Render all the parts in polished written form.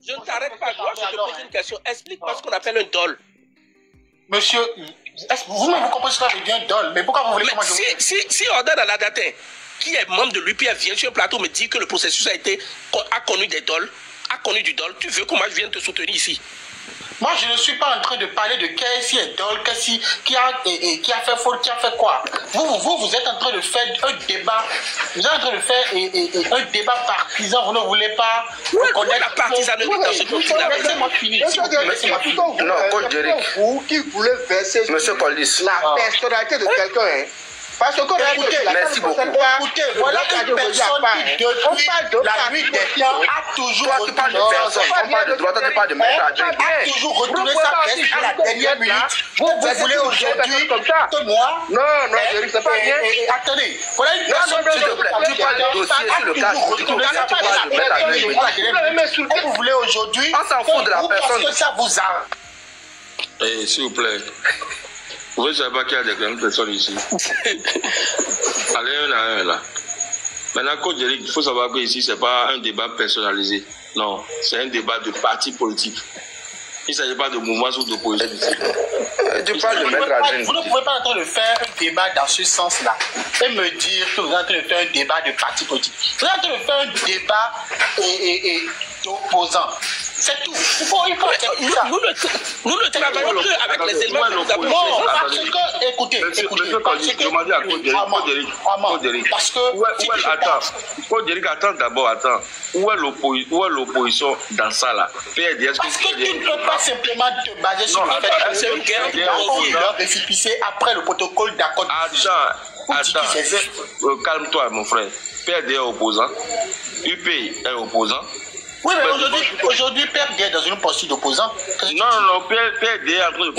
Je ne t'arrête pas. Moi, je te pose une question. Explique-moi ce qu'on appelle un dol. Monsieur, vous comprenez ce que ça veut dire un dol, mais pourquoi vous voulez comment si Ordonne à la datin, qui est membre de l'UPF, vient sur un plateau me dit que le processus a connu des dols, a connu du dol, tu veux que moi je vienne te soutenir ici? Moi, je ne suis pas en train de parler de qui est dol, qui a fait faute, qui a fait quoi. Vous êtes en train de faire un débat. Vous êtes en train de faire un débat partisan. Vous ne voulez pas reconnaître la partisanerie dans ce continent. Laissez-moi finir. Non, vous qui voulez verser Monsieur Colis, la personnalité de quelqu'un, hein. Parce que merci beaucoup. Écoutez, voilà une personne qui, depuis la nuit des temps, a toujours retourné sa veste à la dernière minute. Vous voulez aujourd'hui que moi... Non, Jérick, c'est pas bien. Attendez, voilà une personne qui et vous voulez aujourd'hui que ça vous a... S'il vous plaît. Vous ne savez pas qu'il y a des grandes personnes ici. Allez, un à un là. Maintenant, Coach Jérick, il faut savoir que ici, ce n'est pas un débat personnalisé. Non, c'est un débat de parti politique. Il ne s'agit pas de mouvement ou d'opposition. Vous ne pouvez pas entendre faire un débat dans ce sens-là et me dire que vous êtes en train de faire un débat de parti politique. Vous êtes en train de faire un débat d'opposants. C'est tout. Nous ne travaillons que avec les éléments que nous avons. Non, parce que, écoutez, Coach Jérick, attends d'abord, attends. Où est l'opposition dans ça là? Parce que tu ne peux pas simplement te baser sur le fait que c'est une guerre récipicée après le protocole d'accord. Attends, calme-toi mon frère. PRD est opposant, UP est opposant. Oui, mais aujourd'hui, PRD est dans une posture d'opposant. Non, PRD est en train de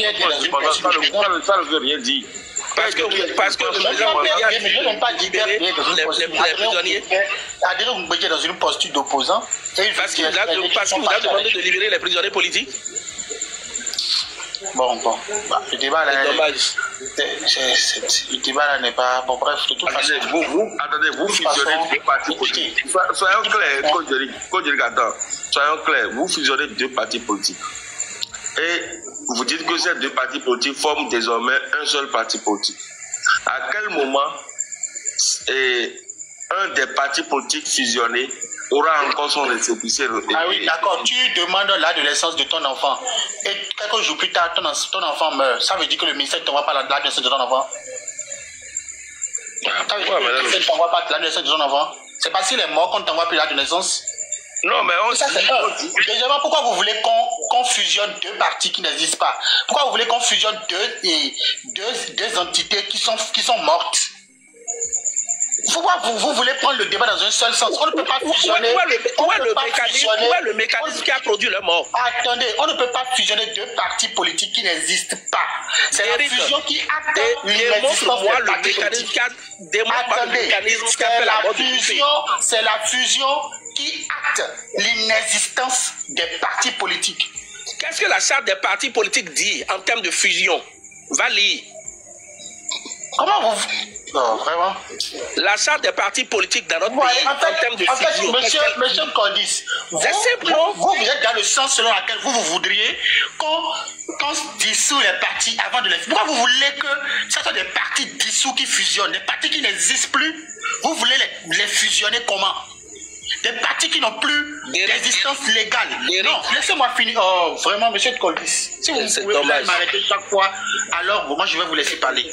ça ne veut rien dire. Parce que le président je n'ai pas dit PRD les prisonniers. Adrien Moumbédié est dans une posture d'opposant. Parce qu'il a demandé de libérer les prisonniers politiques. Bon. Le débat là, le débat là n'est pas... Bon, bref, de toute façon... Attendez, vous fusionnez deux partis politiques. Soyons clairs, Coach Jérick, attends. Soyons clairs, vous fusionnez deux partis politiques. Et vous dites que ces deux partis politiques forment désormais un seul parti politique. À quel moment un des partis politiques fusionnés aura encore son récépissé? Ah oui, d'accord. Tu demandes l'âge de naissance de ton enfant. Et quelques jours plus tard, ton enfant meurt. Ça veut dire que le ministère ne t'envoie pas l'âge de naissance de ton enfant? Ça veut dire que le ministère ne t'envoie pas l'âge de naissance de ton enfant? C'est parce qu'il est mort qu'on ne t'envoie plus l'âge de naissance? Non, mais on... Ça, c'est un. Deuxièmement, pourquoi vous voulez qu'on fusionne deux partis qui n'existent pas? Pourquoi vous voulez qu'on fusionne deux entités qui sont mortes? Pourquoi vous voulez prendre le débat dans un seul sens? On ne peut pas fusionner. Où est le mécanisme qui a produit le mort? Attendez, on ne peut pas fusionner deux partis politiques qui n'existent pas. C'est la fusion qui acte l'inexistence des partis politiques. Attendez, c'est la fusion qui acte l'inexistence des partis politiques. Qu'est-ce que la charte des partis politiques dit en termes de fusion? Va lire. Comment vous... Non, vraiment. La charte des partis politiques dans notre pays, en termes de fusion. Monsieur Colis, vous êtes dans le sens selon lequel vous voudriez qu'on dissout les partis avant de les... Pourquoi vous voulez que ce soit des partis dissous qui fusionnent, des partis qui n'existent plus? Vous voulez les fusionner comment? Des partis qui n'ont plus d'existence légale. Non, laissez-moi finir. Oh, vraiment, monsieur Colis. Si vous pouvez m'arrêter chaque fois, alors moi je vais vous laisser parler.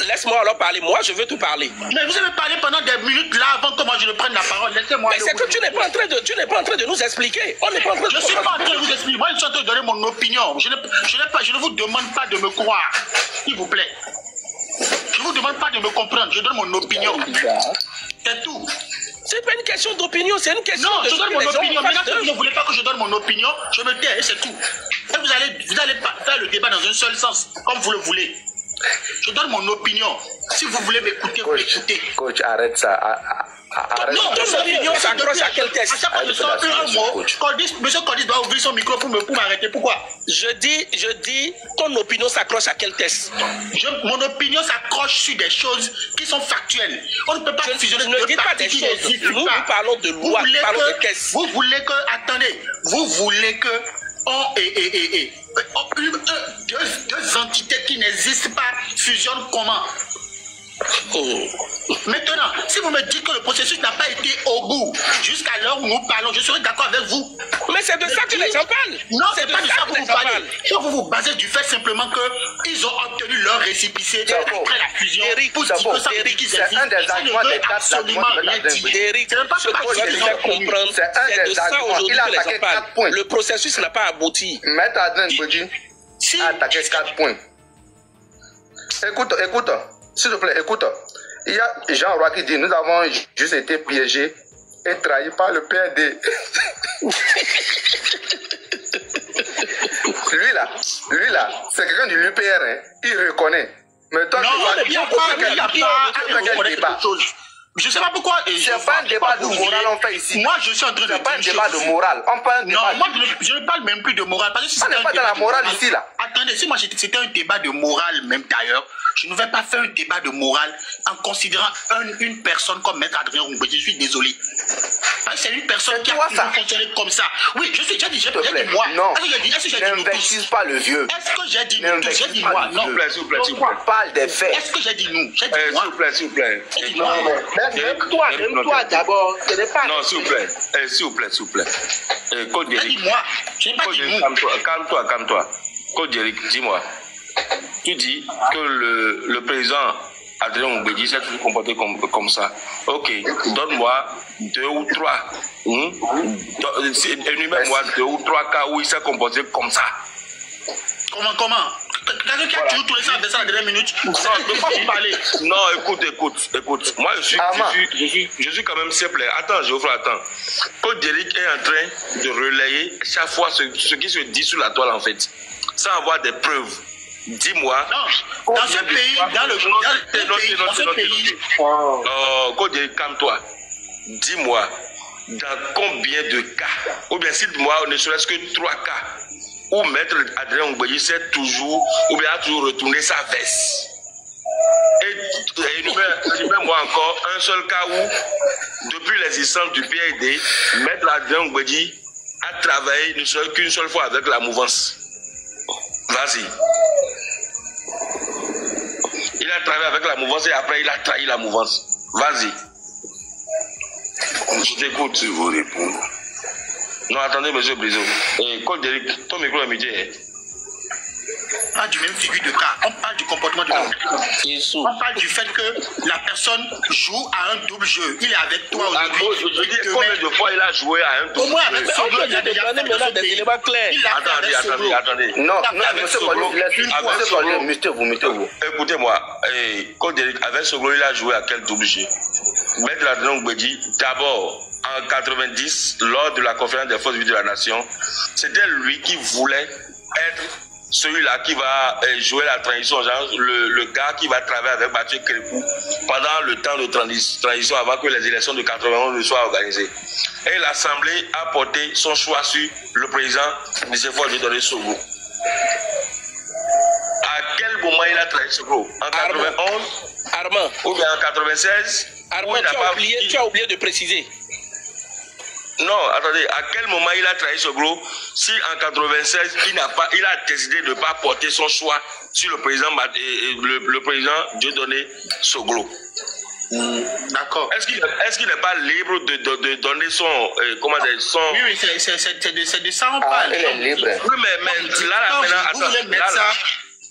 Laisse-moi alors parler. Moi, je veux tout parler. Mais vous avez parlé pendant des minutes là avant que moi je ne prenne la parole. Laissez-moi. Mais c'est que tu n'es pas en train de nous expliquer. On n'est pas en train de... Je ne suis pas en train de vous expliquer. Moi, je suis en train de donner mon opinion. Je ne vous demande pas de me croire. S'il vous plaît. Je ne vous demande pas de me comprendre. Je donne mon opinion. C'est tout. C'est pas une question d'opinion, c'est une question de... Non, je donne mon opinion. Maintenant, si vous ne voulez pas que je donne mon opinion, je me tais et c'est tout. Et vous allez faire le débat dans un seul sens, comme vous le voulez. Je donne mon opinion. Si vous voulez m'écouter, vous m'écoutez. Coach, arrête ça. Non, ton opinion s'accroche à quel test? À chaque fois que je sors un mot, monsieur Cordis doit ouvrir son micro pour m'arrêter. Pourquoi? Je dis, ton opinion s'accroche à quel test? Mon opinion s'accroche sur des choses qui sont factuelles. On ne peut pas fusionner deux parties qui n'existent pas. Nous parlons de loi, nous parlons de tests. Vous voulez que, attendez, vous voulez que deux entités qui n'existent pas fusionnent comment? Maintenant, si vous me dites que le processus n'a pas été au bout jusqu'à l'heure où nous parlons, je serai d'accord avec vous. Mais c'est de ça que les gens parlent. Non, c'est pas de ça que vous parlez. Donc vous vous basez du fait simplement qu'ils ont obtenu leur récépissé après la fusion. Eric, pour dire que ça veut qu'ils c'est un des arguments des dates absolument rien dire. Eric, ce que tu dois comprendre, c'est de ça aujourd'hui que les gens parlent. Le processus n'a pas abouti. Maître Adrien Mbodji a attaqué 4 points. Écoute. S'il te plaît, écoute, il y a Jean Roy qui dit nous avons juste été piégés et trahis par le PND. lui là, c'est quelqu'un du l'UPR, hein. Il reconnaît. Mais toi, il n'y a pas je ne sais pas pourquoi. C'est pas un débat de morale on fait ici. Moi, je suis en train de. C'est pas un débat de morale. On parle de. Non, moi, je ne parle même plus de morale. Parce que si on n'est pas dans la morale ici, là. Attendez, si moi c'était un débat de morale, même d'ailleurs, je ne vais pas faire un débat de morale en considérant une personne comme Maître Adrien Mbodji. Je suis désolé. C'est une personne qui a fonctionné comme ça. Oui, j'ai dit moi. Non. Est-ce que j'ai dit nous tous? Pas le vieux. Est-ce que j'ai dit nous tous? J'ai dit moi. Non. S'il vous plaît. On parle des faits. Est-ce que j'ai dit nous? J'ai dit moi. S'il vous plaît. Même toi d'abord. Non, s'il vous plaît. Code J'ai dit moi. Je n'ai pas dit nous. Calme-toi. Code Eric, dis-moi. Tu dis que le président Adrien Mbodji s'est toujours comporté comme ça. Ok, donne-moi 2 ou 3. Énumère-moi 2 ou 3 cas où il s'est comporté comme ça. Comment? Quelqu'un qui a toujours tourné ça avec ça la dernière minute. Non, je ne peux pas vous parler. Non, écoute. Moi, je suis quand même simple. Attends, Geoffroy, attends. Code Eric est en train de relayer chaque fois ce qui se dit sur la toile, en fait, sans avoir des preuves. Dis-moi. Non, dans ce pays, dans ce pays. Code Eric, calme-toi. Dis-moi, dans combien de cas, ou bien cite-moi, ne serait-ce que 3 cas, où Maître Adrien Mbodji sait toujours, ou bien a toujours retourné sa veste. Et énumère-moi encore un seul cas où, depuis l'existence du PID, Maître Adrien Mbodji a travaillé ne serait qu'une seule fois avec la mouvance. Vas-y. Il a travaillé avec la mouvance et après il a trahi la mouvance. Vas-y. Je t'écoute. Je vous répondre. Non, attendez, monsieur Brizo. Code Eric, ton micro est muté. Pas du même figure de cas. On parle du comportement de l'homme. On parle du fait que la personne joue à un double jeu. Il est avec toi aujourd'hui. Je dis combien de fois il a joué à un double jeu. Au moins avec Soglo, il a déjà fait maintenant des éléments clairs. Attendez. Non, monsieur, vous mettez-vous. Écoutez-moi, Code Eric, avec Soglo, il a joué à quel double jeu? Maître Adrien Mbodji, d'abord, en 90, lors de la conférence des forces vives de la nation, c'était lui qui voulait être celui-là qui va jouer la transition, genre le gars qui va travailler avec Mathieu Kérékou pendant le temps de transition avant que les élections de 91 ne soient organisées. Et l'Assemblée a porté son choix sur le président de ses forces vives de Soglo. À quel moment il a trahi Soglo? En 91 Armand. Ou bien en 96? Armand, tu as oublié de préciser. Non, attendez, à quel moment il a trahi Soglo si en 96 il a décidé de ne pas porter son choix sur le président Dieudonné Soglo? D'accord. Est-ce qu'il n'est pas libre de donner son Oui, c'est de ça on parle. Il est libre. Oui, mais là vous voulez mettre ça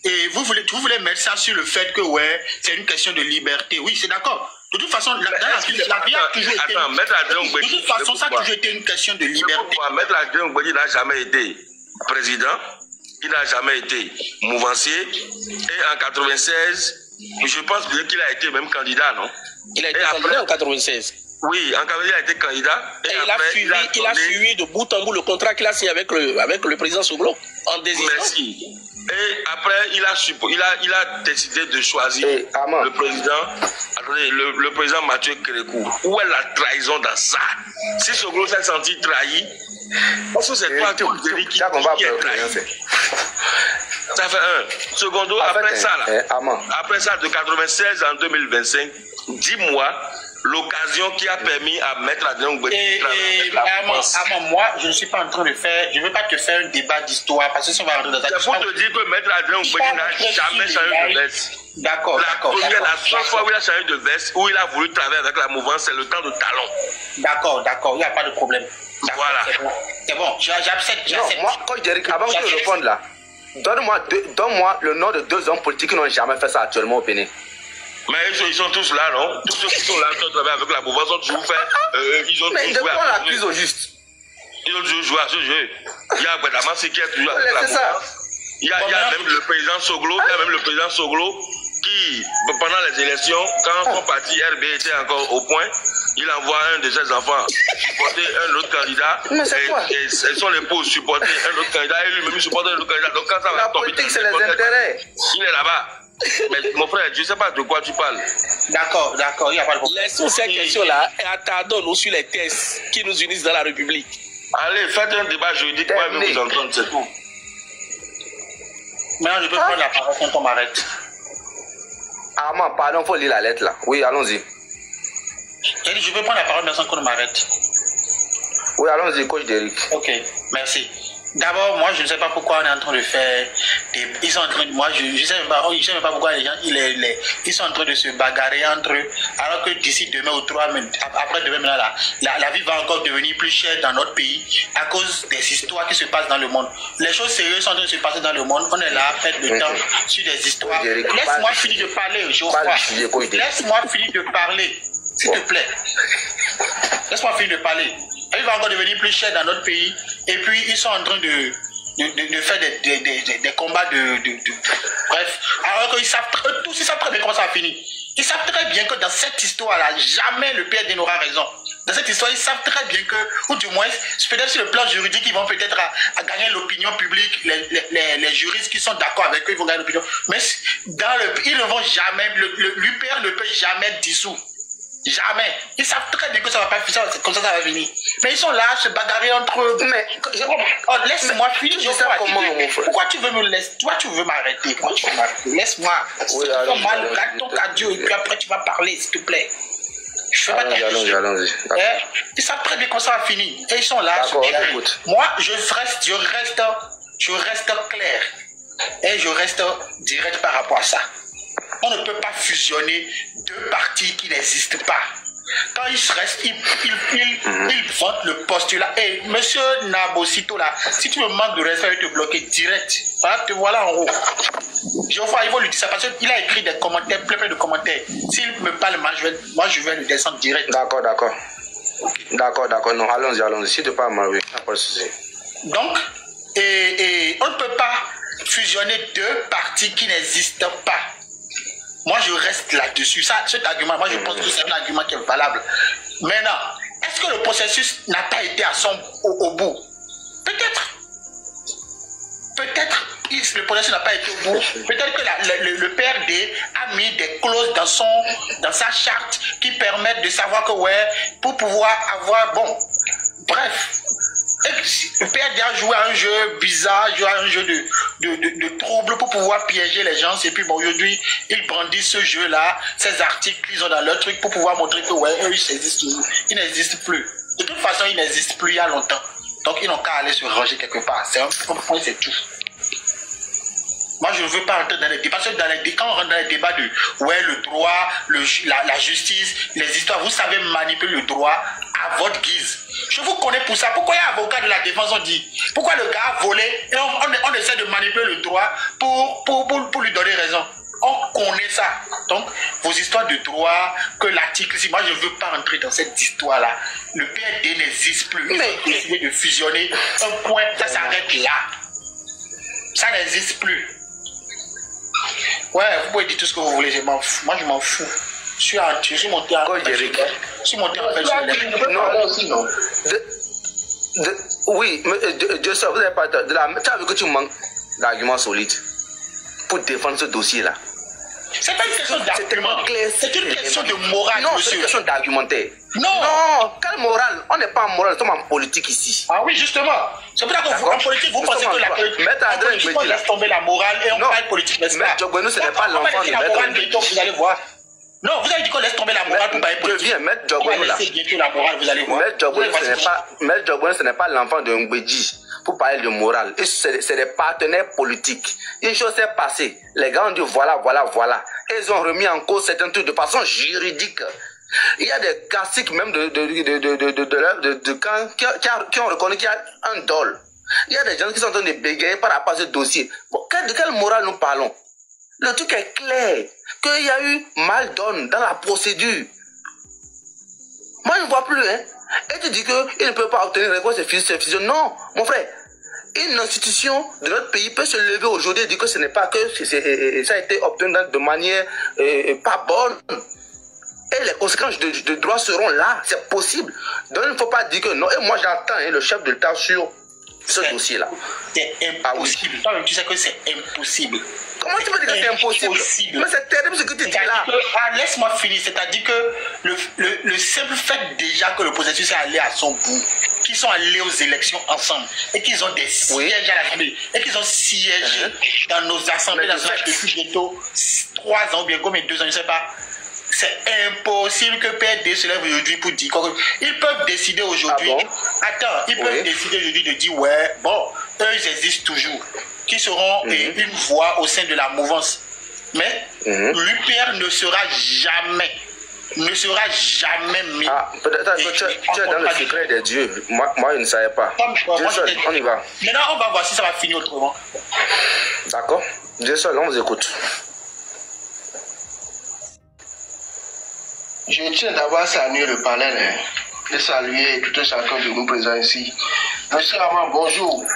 et vous voulez mettre ça sur le fait que ouais, c'est une question de liberté. Oui, c'est d'accord. De toute façon, la vie a toujours été. De toute façon, ça a toujours été une question de liberté. Maître Adrien Mbodji n'a jamais été président, il n'a jamais été mouvancier. Et en 96, je pense bien qu'il a été même candidat, non? Il a été candidat en 96. Oui, en Cameroun, il a été candidat. Et il a suivi de bout en bout le contrat qu'il a signé avec le président Soglo en désistant. Merci. Et après, il a décidé de choisir le président Mathieu Kérékou. Où est la trahison dans ça? Si Soglo s'est senti trahi, parce que c'est toi qui est trahi. Ça fait un. Secondo, après ça, de 96 en 2025, dis-moi l'occasion qui a permis à Maître Adrien Ngouédi de travailler. Moi, je ne suis pas en train de faire, je ne veux pas te faire un débat d'histoire parce que si on va rentrer dans ça. C'est pour te dire que Maître Adrien Ngouédi n'a jamais changé de veste. D'accord. La seule fois où il a changé de veste, où il a voulu travailler avec la mouvance, c'est le temps de talon. D'accord, il n'y a pas de problème. Voilà. C'est bon, j'accepte. Non, moi, quand je dirais avant que je réponde là, donne-moi le nom de 2 hommes politiques qui n'ont jamais fait ça actuellement au Bénin. Mais ils sont tous là, non? Tous ceux qui sont là, qui ont travaillé avec la mouvance, ont toujours fait. Ils ont toujours joué à l'accuse au juste. Ils ont toujours joué à ce jeu. Il y a Bedamassi qui est toujours avec la mouvance. Il y a même le président Soglo, qui, pendant les élections, quand son parti RB était encore au point, il envoie un de ses enfants supporter un autre candidat. Et son épouse supporter un autre candidat et lui-même supporter un autre candidat. Donc quand ça va tomber, c'est les intérêts. Il est là-bas. Mais mon frère, je ne sais pas de quoi tu parles. D'accord, il n'y a pas de problème. Laissons cette question-là et attardons-nous sur les thèses qui nous unissent dans la République. Allez, faites un débat juridique, moi je vais vous entendre, c'est tout. Maintenant, je peux prendre la parole quand on m'arrête. Pardon, il faut lire la lettre là. Oui, allons-y. J'ai dit, je peux prendre la parole maintenant qu'on m'arrête. Oui, allons-y, coach Derrick. Ok, merci. D'abord, moi, je ne sais pas pourquoi on est en train de faire ils sont en train de... Moi, je ne sais même pas pourquoi les gens, ils sont en train de se bagarrer entre eux, alors que d'ici demain ou 3 minutes, après demain, la vie va encore devenir plus chère dans notre pays à cause des histoires qui se passent dans le monde. Les choses sérieuses sont en train de se passer dans le monde. On est là à perdre le temps sur des histoires. Laisse-moi finir de parler, Geoffroy. Laisse-moi finir de parler, s'il te plaît. Laisse-moi finir de parler. Il va encore devenir plus cher dans notre pays. Et puis, ils sont en train de faire des combats Bref, alors qu'ils savent tous, ils savent très bien comment ça va finir. Ils savent très bien que dans cette histoire-là, jamais le PD n'aura raison. Dans cette histoire, ils savent très bien que, ou du moins, peut-être sur le plan juridique, ils vont peut-être à gagner l'opinion publique. Les juristes qui sont d'accord avec eux, ils vont gagner l'opinion. Mais ils ne vont jamais, l'UPR ne peut jamais dissoudre. Jamais. Ils savent très bien que ça va pas finir, comme ça va venir. Mais ils sont là, se bagarrer entre eux. Mais laisse-moi finir. Pourquoi tu veux me laisser? Toi, tu veux m'arrêter. Pourquoi tu veux m'arrêter? Laisse-moi. Oui, garde ton cadio et puis après tu vas parler, s'il te plaît. Je fais pas ta allons-y. Ils savent très bien comment ça va finir. Et ils sont là. Moi, je reste clair. Et je reste direct par rapport à ça. On ne peut pas fusionner 2 partis qui n'existent pas. Quand ils se restent, ils votent le postulat. Et monsieur Nabosito là, si tu me manques de respect, je vais te bloquer direct. Voilà, te voilà en haut. Geoffroy, il faut lui dire ça parce qu'il a écrit des commentaires, plein de commentaires. S'il me parle mal, je vais le descendre direct. D'accord. Non, allons-y. Si tu parles mal, oui. Pas de souci. Donc, et on ne peut pas fusionner 2 partis qui n'existent pas. Moi, je reste là-dessus. Cet argument, moi, je pense que c'est un argument qui est valable. Maintenant, est-ce que le processus n'a pas été au bout? Peut-être. Le processus n'a pas été au bout. Peut-être que le PRD a mis des clauses dans sa charte qui permettent de savoir que, pour pouvoir avoir... Bon, bref. Le PRD a joué à un jeu bizarre, joué à un jeu de trouble pour pouvoir piéger les gens. Et puis bon, aujourd'hui, ils brandissent ce jeu-là, ces articles qu'ils ont dans leur truc pour pouvoir montrer que eux, ils n'existent plus. De toute façon, ils n'existent plus il y a longtemps. Donc, ils n'ont qu'à aller se ranger quelque part. C'est un point, c'est tout. Moi, je ne veux pas rentrer dans les débats. Parce que quand on rentre dans les débats de le droit, la justice, les histoires, vous savez manipuler le droit à votre guise. Je vous connais pour ça. Pourquoi les avocats de la défense ont dit? Pourquoi le gars a volé et on essaie de manipuler le droit pour lui donner raison? On connaît ça. Donc, vos histoires de droit, que l'article, si moi je ne veux pas rentrer dans cette histoire-là, le PRD n'existe plus. Ils ont décidé de fusionner un point, ça s'arrête là. Ça n'existe plus. Ouais, vous pouvez dire tout ce que vous voulez, moi je m'en fous. Je suis monté à oui, mais Dieu sait, vous n'avez pas de la... Tu as vu que tu manques d'arguments solides pour défendre ce dossier-là. C'est pas une question d'argument, c'est une question de morale, non, monsieur. C'est une question d'argumentaire. Non, quelle morale? On n'est pas en morale, nous sommes en politique ici. Ah oui, justement. C'est pour ça qu'en politique, vous pensez que la politique, on laisse tomber la morale et on parle politique, n'est-ce pas? Mais Djogbenou, ce n'est pas l'enfant de Maître Ndjidji. Vous allez voir. Non, vous avez dit qu'on laisse tomber la morale pour parler politique. Je viens, Maître Djogbenou là. La morale, vous allez voir. Maître Djogbenou, ce n'est pas l'enfant de Ndjidji. Pour parler de morale, c'est des partenaires politiques. Une chose s'est passée. Les gars ont dit voilà. Et ils ont remis en cause certains trucs de façon juridique. Il y a des classiques même de camp qui ont reconnu qu'il y a un dol. Il y a des gens qui sont en train de bégayer par rapport à ce dossier. Bon, de quelle morale nous parlons? Le truc est clair. Qu'il y a eu mal donne dans la procédure. Moi, je ne vois plus, hein. Et tu dis qu'il ne peut pas obtenir réponse de fusion. Non, mon frère. Une institution de notre pays peut se lever aujourd'hui et dire que ce n'est pas que ça a été obtenu de manière pas bonne. Et les conséquences de droit seront là. C'est possible. Donc il ne faut pas dire que non. Et moi j'entends le chef de l'État sur ce dossier-là. C'est impossible. Ah, oui. Tu sais que c'est impossible. Comment tu peux dire que c'est impossible? Mais c'est terrible ce que tu dis là. Laisse-moi finir. C'est-à-dire que le simple fait déjà que le processus est allé à son bout, qu'ils sont allés aux élections ensemble et qu'ils ont des sièges à l'Assemblée et qu'ils ont siégé dans nos assemblées nationales depuis bientôt 3 ans, bien comme 2 ans, je ne sais pas. C'est impossible que PRD se lève aujourd'hui pour dire qu'ils peuvent décider aujourd'hui. Ils peuvent décider aujourd'hui de dire ouais, bon, eux ils existent toujours, qui seront une voix au sein de la mouvance. Mais l'UPR ne sera jamais mis. Ah, peut-être que tu es dans le secret des dieux. Moi, je ne savais pas. Dieu seul, on y va. Maintenant, on va voir si ça va finir autrement. D'accord. Dieu seul, on vous écoute. Je tiens d'abord à saluer le panel et saluer tout un chacun de nous présents ici. Monsieur Amand, bonjour.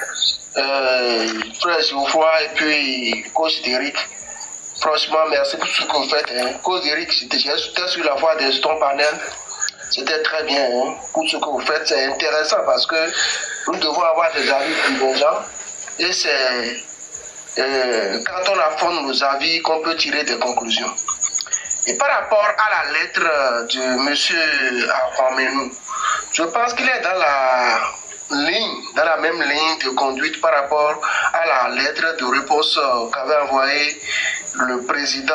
Frère Geoffroy et puis coach Derrick. Franchement, merci pour ce que vous faites. Coach Derrick, j'étais sur la voie de ton panel. C'était très bien pour ce que vous faites. C'est intéressant parce que nous devons avoir des avis divergents. Et c'est quand on affronte nos avis qu'on peut tirer des conclusions. Et par rapport à la lettre de M. Akwamenou, je pense qu'il est dans la même ligne de conduite par rapport à la lettre de réponse qu'avait envoyé le président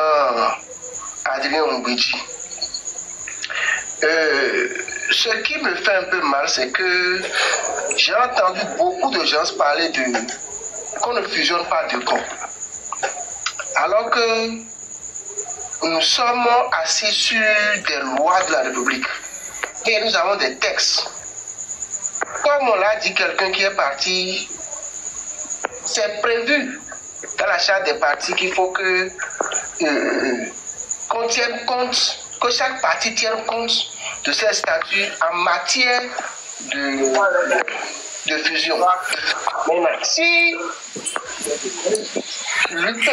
Adrien Mbidji. Ce qui me fait un peu mal, c'est que j'ai entendu beaucoup de gens parler qu'on ne fusionne pas de camps. Alors que nous sommes assis sur des lois de la République et nous avons des textes. Comme on l'a dit, quelqu'un qui est parti, c'est prévu dans la charte des partis qu'il faut qu'on tienne compte, que chaque parti tienne compte de ses statuts en matière de fusion. Maintenant, si l'UP,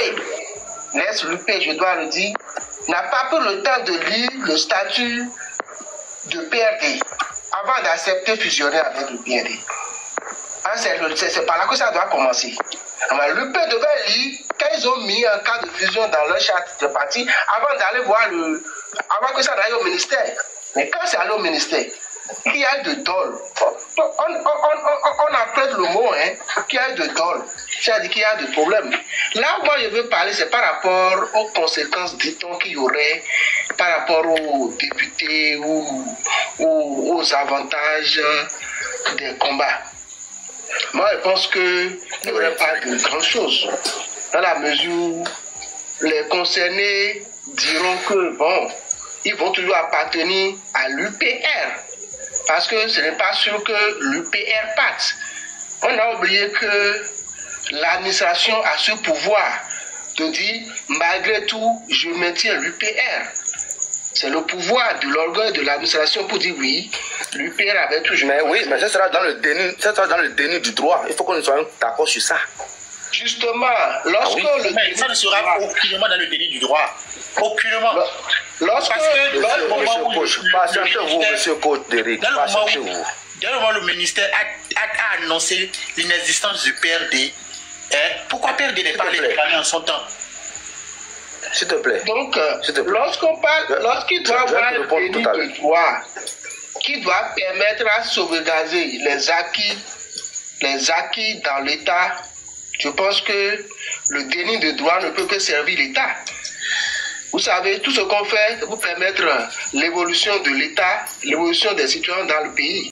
je dois le dire, n'a pas pris le temps de lire le statut de PRD avant d'accepter fusionner avec le PRD. C'est par là que ça doit commencer. L'UP devait lire quand ils ont mis un cas de fusion dans leur charte de parti avant d'aller voir avant que ça aille au ministère. Mais quand c'est allé au ministère, il y a de dol. On apprête le mot, qu'il y a de dol. C'est-à-dire qu'il y a de problèmes. Là où moi je veux parler, c'est par rapport aux conséquences, dit-on, qu'il y aurait par rapport aux députés ou aux avantages des combats. Moi, je pense qu'il n'y aurait pas de grand-chose. Dans la mesure où les concernés diront que, bon, ils vont toujours appartenir à l'UPR. Parce que ce n'est pas sûr que l'UPR parte. On a oublié que l'administration a ce pouvoir de dire, malgré tout, je maintiens l'UPR. C'est le pouvoir de l'organe de l'administration pour dire oui, l'UPR avait toujours... Mais oui, mais ça sera dans le déni du droit. Il faut que nous soyons d'accord sur ça. Justement, lorsque ça ne sera aucunement dans le déni du droit. Aucunement. Monsieur Coach Derrick, dès le moment où le ministère a annoncé l'inexistence du PRD, pourquoi PRD n'est pas allé réclamer en son temps? S'il te plaît. Donc, lorsqu'il doit avoir un délit de droit qui doit permettre à sauvegarder les acquis dans l'État, je pense que le déni de droit ne peut que servir l'État. Vous savez, tout ce qu'on fait pour permettre l'évolution de l'État, l'évolution des citoyens dans le pays.